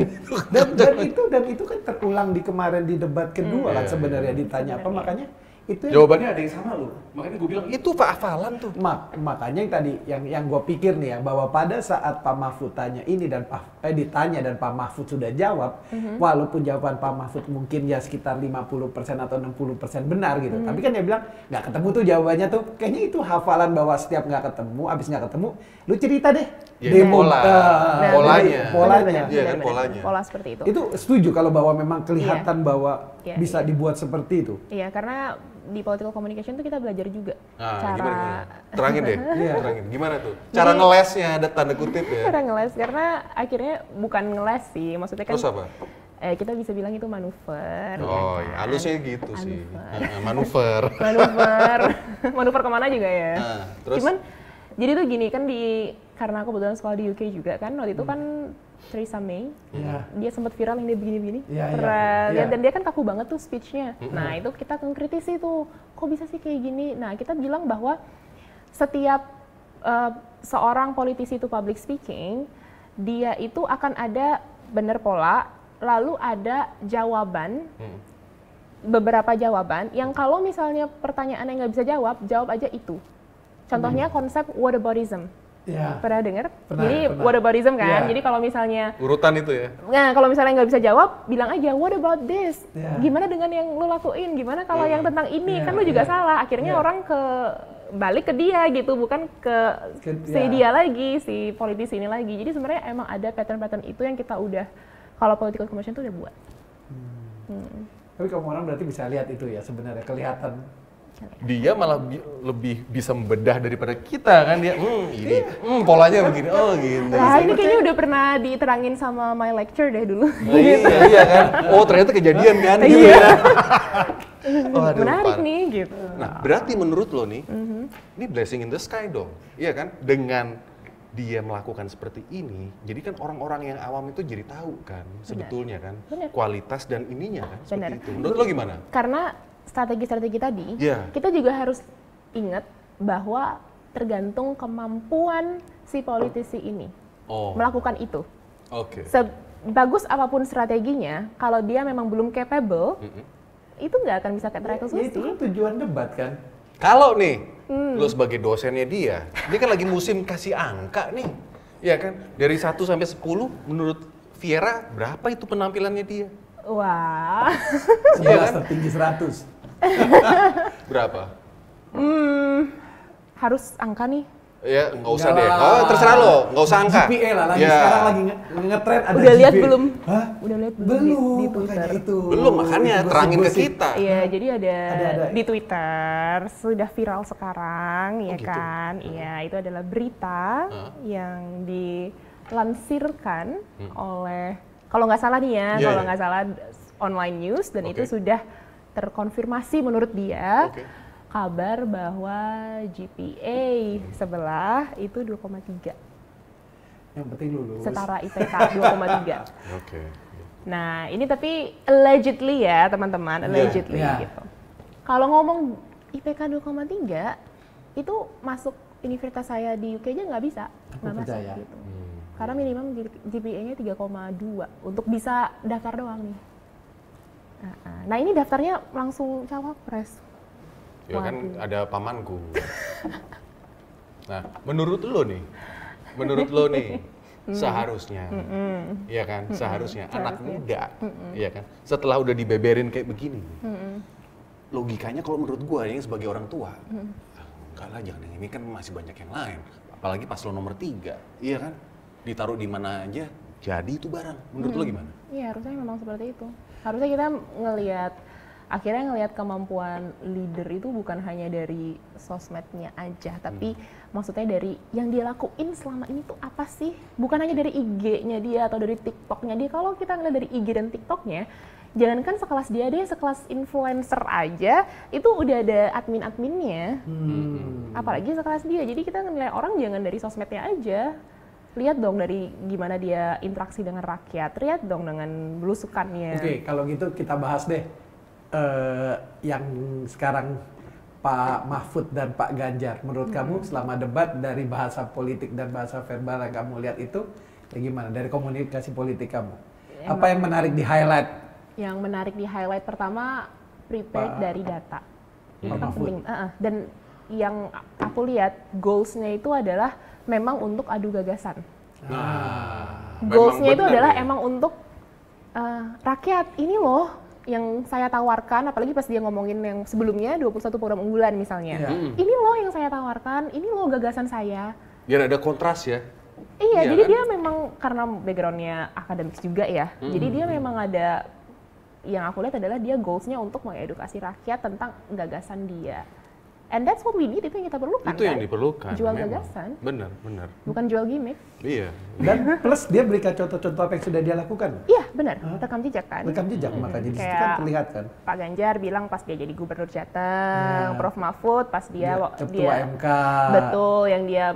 Dan itu kan terulang di kemarin di debat kedua kan sebenarnya ditanya apa, makanya itu jawabannya ada yang sama loh. Makanya gue bilang itu Pak hafalan tuh. Makanya yang tadi yang gue pikir nih ya, bahwa pada saat Pak Mahfud tanya ini dan ditanya dan Pak Mahfud sudah jawab, walaupun jawaban Pak Mahfud mungkin ya sekitar 50% atau 60% benar gitu. Tapi kan dia bilang nggak ketemu tuh jawabannya tuh. Kayaknya itu hafalan bahwa setiap nggak ketemu, abis nggak ketemu, lu cerita deh. Ya, demo polanya. Iya kan polanya. Pola seperti itu. Itu setuju kalau bahwa memang kelihatan bahwa bisa dibuat seperti itu. Iya, karena di political communication tuh kita belajar juga cara gimana? Terangin deh, terangin gimana tuh? Cara ngelesnya ada tanda kutip ya? Cara ngeles, karena akhirnya bukan ngeles sih, maksudnya kan. Terus apa? Kita bisa bilang itu manuver. Oh, ya, halusnya gitu sih. Manuver. Manuver kemana juga ya. Terus? Cuman jadi tuh gini kan, karena aku kebetulan sekolah di UK juga kan, waktu itu kan Theresa May, dia sempat viral yang dia begini-begini, dan dia kan kaku banget tuh speech-nya. Nah itu kita kritisi tuh, kok bisa sih kayak gini? Nah kita bilang bahwa setiap seorang politisi itu public speaking, dia itu akan ada benar pola, lalu ada jawaban, beberapa jawaban yang kalau misalnya pertanyaan yang nggak bisa jawab aja itu. Contohnya konsep whataboutism. Pernah dengar? Jadi whataboutism kan. Jadi kalau misalnya urutan itu ya. Nah, kalau misalnya nggak bisa jawab, bilang aja what about this? Gimana dengan yang lu lakuin? Gimana kalau yang tentang ini? Kan lu juga salah. Akhirnya orang balik ke dia gitu, bukan ke si dia lagi, si politisi ini lagi. Jadi sebenarnya emang ada pattern-pattern itu yang kita udah, kalau political communication tuh udah buat. Tapi kamu orang berarti bisa lihat itu ya sebenarnya, kelihatan. Dia malah lebih bisa membedah daripada kita kan, dia ini polanya begini, gitu. Nah ini kayaknya udah pernah diterangin sama my lecture deh dulu. Iya kan, ternyata kejadian kan gitu ya. Menarik nih gitu. Nah berarti menurut lo nih, ini blessing in the sky dong, iya kan? Dengan dia melakukan seperti ini, jadi kan orang-orang yang awam itu jadi tahu kan sebetulnya kan kualitas dan ininya kan seperti itu. Menurut lo gimana? Karena strategi-strategi tadi, kita juga harus ingat bahwa tergantung kemampuan si politisi ini melakukan itu. Sebagus apapun strateginya, kalau dia memang belum capable, itu nggak akan bisa tereksekusi. Ya, itu kan tujuan debat kan. Kalau nih, lo sebagai dosennya dia kan lagi musim kasih angka nih, ya kan? Dari 1 sampai 10, menurut Viera berapa itu penampilannya dia? Wah. 11 tertinggi 100. Berapa? Harus angka nih. Ya, nggak usah deh. Terserah lo, nggak usah angka. GPA lah, sekarang lagi nge-trend ada Udah lihat GPA. belum? Hah? Udah lihat belum di Twitter? Itu. Belum, makanya terangin ke kita. Iya, jadi ada di Twitter, sudah viral sekarang, ya kan? Iya, itu adalah berita yang dilansirkan oleh, kalau nggak salah nih ya, kalau nggak salah online news, dan itu sudah terkonfirmasi menurut dia kabar bahwa GPA sebelah itu 2,3. Yang penting lulus. Setara IPK 2,3. Nah, ini tapi allegedly ya, teman-teman, allegedly gitu. Kalau ngomong IPK 2,3 itu masuk universitas saya di UK aja nggak bisa. Nggak masuk gitu. Karena minimum GPA-nya 3,2 untuk bisa daftar doang nih. Nah ini daftarnya langsung cawapres. Ya kan ada pamanku. Nah, menurut lo nih, seharusnya, ya kan, seharusnya anak muda, ya kan, setelah udah dibeberin kayak begini, logikanya kalau menurut gua ini sebagai orang tua, enggak lah, jangan ini kan masih banyak yang lain, apalagi paslon nomor 3, iya kan, ditaruh di mana aja, jadi itu barang. Menurut lo gimana? Iya, harusnya memang seperti itu. Harusnya kita akhirnya ngelihat kemampuan leader itu bukan hanya dari sosmednya aja, tapi maksudnya dari yang dia lakuin selama ini tuh apa sih? Bukan hanya dari IG-nya dia atau dari TikTok-nya dia. Kalau kita ngeliat dari IG dan TikTok-nya, jangankan sekelas dia deh, sekelas influencer aja, itu udah ada admin-adminnya. Apalagi sekelas dia. Jadi kita ngeliat orang jangan dari sosmednya aja. Lihat dong dari gimana dia interaksi dengan rakyat, lihat dong dengan belusukannya. Oke, kalau gitu kita bahas deh. Yang sekarang Pak Mahfud dan Pak Ganjar, menurut kamu selama debat dari bahasa politik dan bahasa verbal yang kamu lihat itu ya gimana dari komunikasi politik kamu? Apa yang menarik di highlight? Yang menarik di highlight pertama prepared dari data. Itu kan penting. Dan yang aku lihat goals-nya itu adalah memang untuk adu gagasan. Goals-nya itu adalah emang untuk rakyat ini loh yang saya tawarkan, apalagi pas dia ngomongin yang sebelumnya 21 program unggulan misalnya. Ini loh yang saya tawarkan, ini loh gagasan saya. Biar ada kontras ya. Iya, jadi kan? Dia memang karena background-nya akademik juga ya. Jadi dia memang ada, yang aku lihat adalah dia goals-nya untuk mengedukasi rakyat tentang gagasan dia. And that's what we need, itu yang kita perlukan. Itu yang diperlukan. Jual memang. gagasan. Benar. Bukan jual gimmick. Iya. Dan plus dia berikan contoh-contoh apa yang sudah dia lakukan. Iya, benar. Rekam jejak kan. Rekam jejak, makanya di situ kan terlihat kan. Pak Ganjar bilang pas dia jadi gubernur Jateng, Prof Mahfud pas dia ketua MK. Betul, yang dia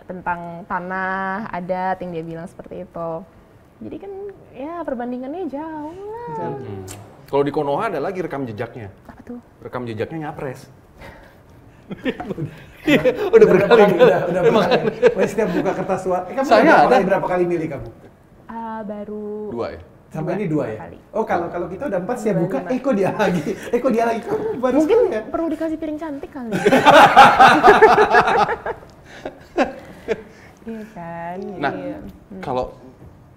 tentang tanah, adat yang dia bilang seperti itu. Jadi kan ya perbandingannya jauh lah. Kalau di Konoha ada lagi rekam jejaknya. Apa tuh? Rekam jejaknya Nyapres. udah berkali. Setiap buka kertas suara. Kamu berapa kali milih kamu? Baru 2 ya. Sampai ini 2 ya? Kali. Oh kalau kita udah 4 siap buka, kok dia lagi? Kok dia lagi? Kamu baru mungkin ya? Perlu dikasih piring cantik kali. Iya kan. Nah, kalau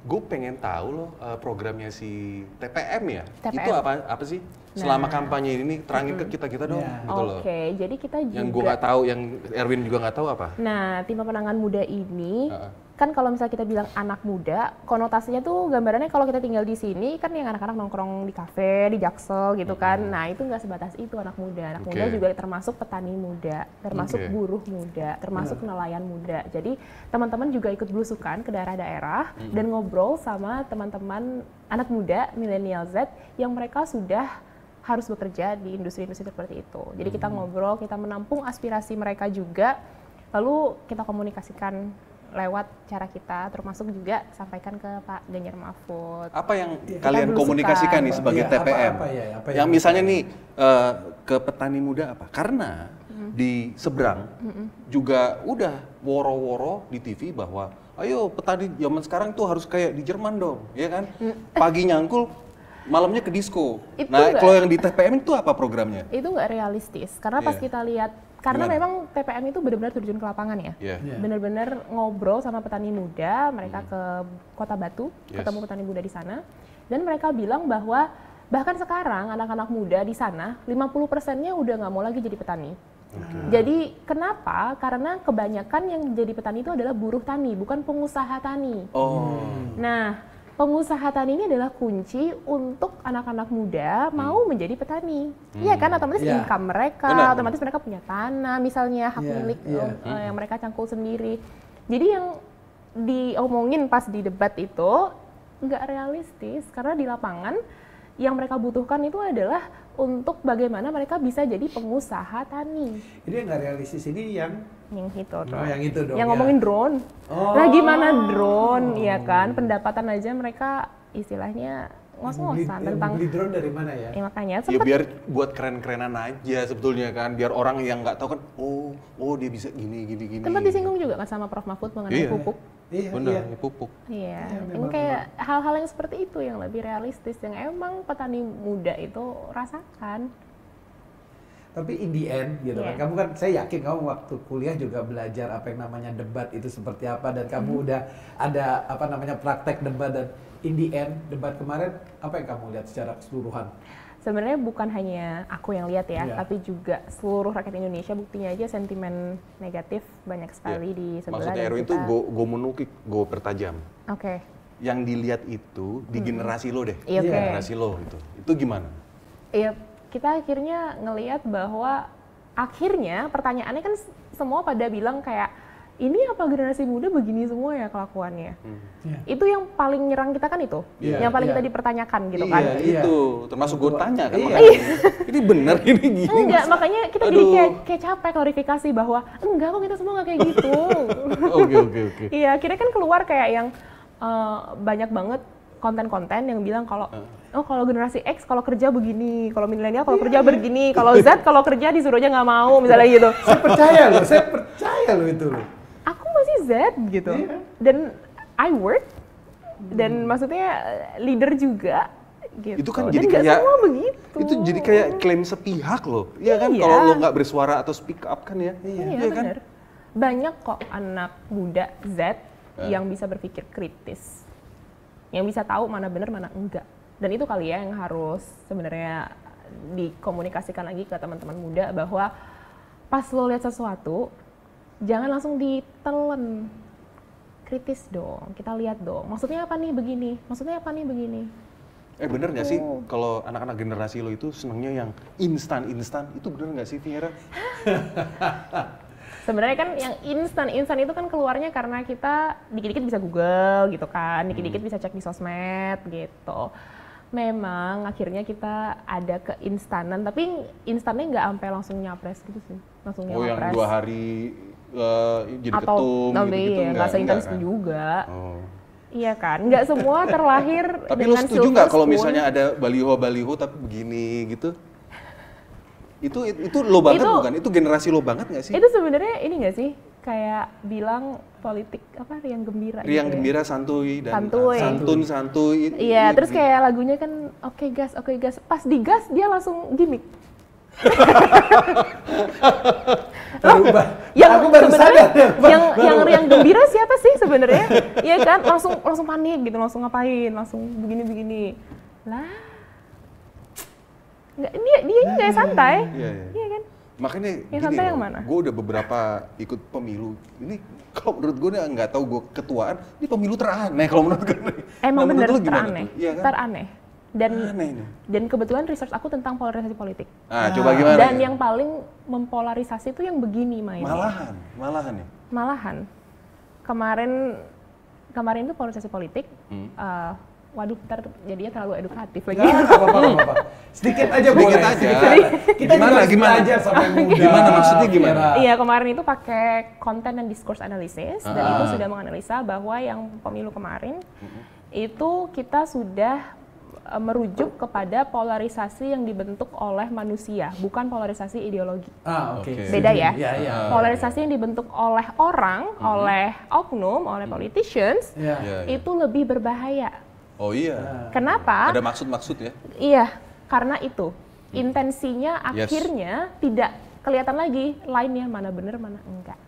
gue pengen tahu loh programnya si TPM ya. Itu apa sih? Selama kampanye ini terangin ke kita dong. Gitu loh. Oke, jadi kita juga. Yang gue nggak tahu, yang Erwin juga nggak tahu apa? Nah, tim pemenangan muda ini kan kalau misalnya kita bilang anak muda, konotasinya tuh gambarannya kalau kita tinggal di sini kan yang anak-anak nongkrong di kafe, di Jaksel gitu kan. Nah, itu nggak sebatas itu anak muda. Anak muda juga termasuk petani muda, termasuk buruh muda, termasuk nelayan muda. Jadi teman-teman juga ikut belusukan ke daerah-daerah dan ngobrol sama teman-teman anak muda milenial Z yang mereka sudah harus bekerja di industri-industri seperti itu. Jadi kita ngobrol, kita menampung aspirasi mereka juga, lalu kita komunikasikan lewat cara kita, termasuk juga sampaikan ke Pak Ganjar Mahfud. Apa yang kalian komunikasikan nih sebagai TPM? Yang misalnya nih ke petani muda apa? Karena di seberang juga udah woro-woro di TV bahwa ayo petani zaman sekarang tuh harus kayak di Jerman dong, ya kan? Pagi nyangkul, malamnya ke disco. Nah, kalau yang di TPM itu apa programnya? Itu nggak realistis, karena pas kita lihat, karena memang TPM itu benar-benar terjun ke lapangan ya. Benar-benar ngobrol sama petani muda, mereka ke Kota Batu, ketemu petani muda di sana, dan mereka bilang bahwa bahkan sekarang anak-anak muda di sana, 50%-nya udah nggak mau lagi jadi petani. Jadi kenapa? Karena kebanyakan yang jadi petani itu adalah buruh tani, bukan pengusaha tani. Nah, pengusaha tani ini adalah kunci untuk anak-anak muda mau menjadi petani. Iya kan, otomatis income mereka, otomatis mereka punya tanah misalnya, hak milik yang mereka cangkul sendiri. Jadi yang diomongin pas di debat itu nggak realistis, karena di lapangan yang mereka butuhkan itu adalah untuk bagaimana mereka bisa jadi pengusaha tani. Ini yang nggak realistis ini yang itu tuh. yang itu dong. Yang ngomongin drone. Nah gimana drone, ya kan? Pendapatan aja mereka istilahnya ngos-ngosan tentang. Beli drone dari mana ya? Makanya. Ya biar buat keren-kerenan aja sebetulnya kan. Biar orang yang nggak tahu kan, oh dia bisa gini. Tempat disinggung juga kan sama Prof Mahfud mengenai pupuk. Benar, pupuk. Iya, ini kayak hal-hal yang seperti itu yang lebih realistis, yang emang petani muda itu rasakan. Tapi in the end gitu kan, kamu kan saya yakin kamu waktu kuliah juga belajar apa yang namanya debat itu seperti apa, dan kamu udah ada apa namanya praktek debat, dan in the end debat kemarin apa yang kamu lihat secara keseluruhan? Sebenarnya bukan hanya aku yang lihat ya, tapi juga seluruh rakyat Indonesia. Buktinya aja sentimen negatif banyak sekali di sebelah. Maksudnya Erwin itu go menukik, go pertajam. Oke. Yang dilihat itu di generasi lo deh, Okay. generasi lo itu gimana? Iya, kita akhirnya ngelihat bahwa akhirnya pertanyaannya kan semua pada bilang kayak ini apa generasi muda begini semua ya kelakuannya. Itu yang paling nyerang kita kan itu, yang paling kita dipertanyakan gitu kan. Iya, itu termasuk gue tanya kan, makanya ini bener ini gini. Enggak, makanya kita jadi kayak capek klarifikasi bahwa enggak kok kita semua nggak kayak gitu. Oke. Iya, akhirnya kan keluar kayak yang banyak banget konten-konten yang bilang kalau kalau generasi X kalau kerja begini, kalau milenial kalau kerja begini, kalau Z kalau kerja disuruhnya nggak mau misalnya gitu. Saya percaya loh itu loh. Aku masih Z gitu, dan I work, dan maksudnya leader juga. Gitu. Itu kan dan jadi kayak semua begitu. Itu jadi kayak klaim sepihak loh, iya kan? Kalau lo nggak bersuara atau speak up kan ya, iya kan? Bener. Banyak kok anak muda Z yang bisa berpikir kritis, yang bisa tahu mana benar mana enggak. Dan itu kali ya yang harus sebenarnya dikomunikasikan lagi ke teman-teman muda, bahwa pas lo lihat sesuatu jangan langsung ditelan, kritis dong, kita lihat dong maksudnya apa nih begini, maksudnya apa nih begini. Bener nggak sih kalau anak-anak generasi lo itu senangnya yang instan itu bener nggak sih Viera? Sebenarnya kan yang instan itu kan keluarnya karena kita dikit-dikit bisa Google gitu kan, dikit-dikit bisa cek di sosmed gitu. Memang akhirnya kita ada keinstanan, tapi instannya nggak sampai langsung nyapres gitu sih, langsung nyapres. Yang 2 hari jadi atau ketum gitu nggak seintens itu juga. Oh. Iya kan, nggak semua terlahir tapi dengan silver spoon. Tapi lo setuju nggak kalau misalnya ada baliho tapi begini gitu? Itu lo banget bukan? Itu generasi lo banget nggak sih? Itu sebenarnya ini nggak sih? Kayak bilang politik apa riang gembira. Riang gitu gembira, ya? santuy dan santuy. Iya, terus kayak lagunya kan oke gas. Pas digas dia langsung gimmick. Aku baru sadar. Yang riang gembira siapa sih sebenarnya? Iya kan, langsung panik gitu, langsung ngapain, langsung begini. Lah. Nggak, dia nggak santai. Iya kan? Makanya yang santai yang mana? Gue udah beberapa ikut pemilu. Ini kalau menurut gue nggak tahu gue ketuaan, ini pemilu teraneh kalau menurut gue. Emang bener teraneh. Ya, kan? Teraneh. Dan kebetulan research aku tentang polarisasi politik. Coba gimana? Dan yang paling mempolarisasi itu yang begini mainnya. Malahan ya? Malahan. Kemarin itu polarisasi politik. Waduh, ntar jadinya terlalu edukatif lagi. Apa-apa. Sedikit aja boleh. Kita gimana aja sampai muda. Gimana maksudnya gimana? Iya, kemarin itu pakai content and discourse analysis, dan itu sudah menganalisa bahwa yang pemilu kemarin itu kita sudah merujuk kepada polarisasi yang dibentuk oleh manusia, bukan polarisasi ideologi. Beda ya. Polarisasi yang dibentuk oleh orang, oleh oknum, oleh politicians, itu lebih berbahaya. Oh iya. Kenapa? Ada maksud-maksud ya? Iya, karena itu intensinya akhirnya tidak kelihatan lagi lainnya mana benar mana enggak.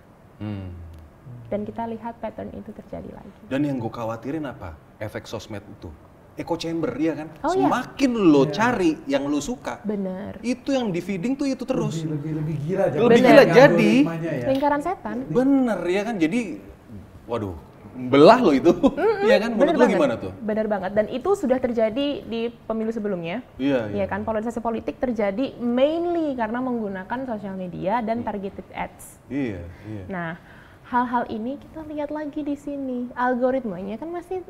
Dan kita lihat pattern itu terjadi lagi. Dan yang gue khawatirin apa? Efek sosmed itu. Echo chamber, ya kan? Semakin lo cari yang lo suka, bener. Itu yang di feeding tuh itu terus. Lebih gila. Lebih gila jadi lingkaran setan. Bener ya kan? Jadi, waduh, belah lo itu. Iya kan? Menurut lo gimana tuh? Bener banget. Dan itu sudah terjadi di pemilu sebelumnya. Iya kan? Polarisasi politik terjadi mainly karena menggunakan sosial media dan targeted ads. Iya. Nah, hal-hal ini kita lihat lagi di sini. Algoritmanya kan masih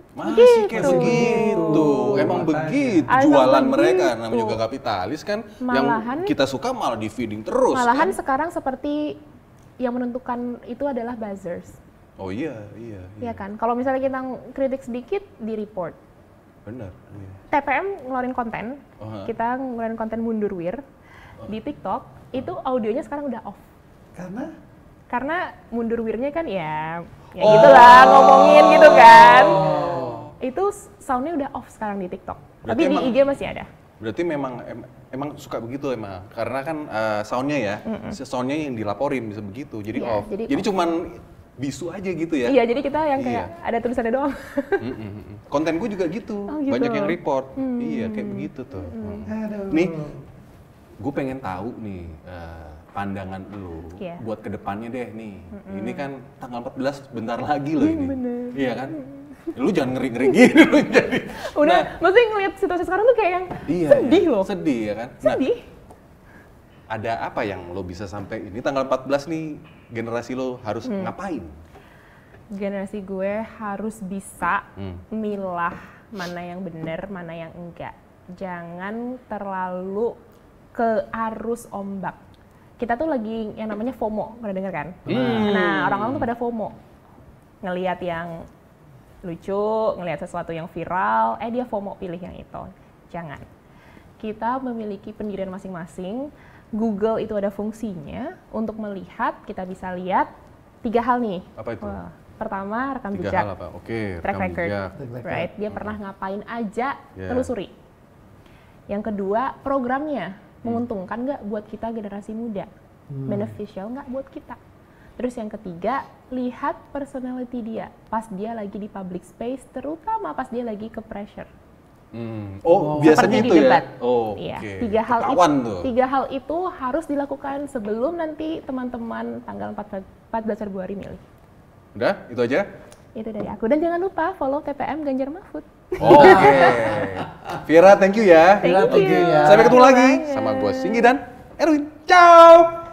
kayak begitu. Emang begitu jualan mereka, namanya juga kapitalis kan. Malahan, yang kita suka malah di feeding terus. Malahan kan? Sekarang seperti yang menentukan itu adalah buzzers. Oh iya. Iya kan. Kalau misalnya kita kritik sedikit, di report. Benar. Iya. TPM ngeluarin konten, kita ngeluarin konten mundurwir di TikTok, itu audionya sekarang udah off. Karena mundurwirnya kan ya gitulah ngomongin gitu kan. Itu soundnya udah off sekarang di TikTok. Berarti tapi di IG masih ada. Berarti emang suka begitu emang, karena kan soundnya ya, soundnya yang dilaporin bisa begitu, jadi off. Jadi cuman bisu aja gitu ya? Iya, jadi kita yang kayak ada tulisannya doang. Konten gue juga gitu, banyak yang report. Iya, kayak begitu tuh. Nih, gue pengen tahu nih pandangan lu buat kedepannya deh nih. Ini kan tanggal 14 bentar lagi loh ini. Iya kan? Lu jangan ngeri-ngeri gitu loh jadi. Udah, maksudnya ngeliat situasi sekarang tuh kayak yang sedih loh. Sedih ya kan? Sedih. Ada apa yang lo bisa sampai ini tanggal 14 nih, generasi lo harus ngapain? Generasi gue harus bisa milah mana yang benar, mana yang enggak. Jangan terlalu ke arus ombak. Kita tuh lagi yang namanya FOMO, pernah dengar kan? Nah, orang-orang tuh pada FOMO. Ngelihat yang lucu, ngelihat sesuatu yang viral, dia FOMO pilih yang itu. Jangan. Kita memiliki pendirian masing-masing. Google itu ada fungsinya untuk melihat, kita bisa lihat 3 hal nih. Apa itu? Pertama, rekam 3 jejak. hal apa? Oke, track record. Right? Dia pernah ngapain aja, telusuri. Yang kedua, programnya. Menguntungkan nggak buat kita generasi muda? Beneficial nggak buat kita? Terus yang ketiga, lihat personality dia. Pas dia lagi di public space, terutama pas dia lagi ke pressure. Biasanya itu ya? Iya. Tiga hal itu harus dilakukan sebelum nanti teman-teman tanggal 14 Februari milih. Udah? Itu aja? Itu dari aku. Dan jangan lupa follow TPM Ganjar Mahfud. Oke. Vira, thank you ya. Thank you. Sampai ketemu lagi sama gue Singgi dan Erwin. Ciao!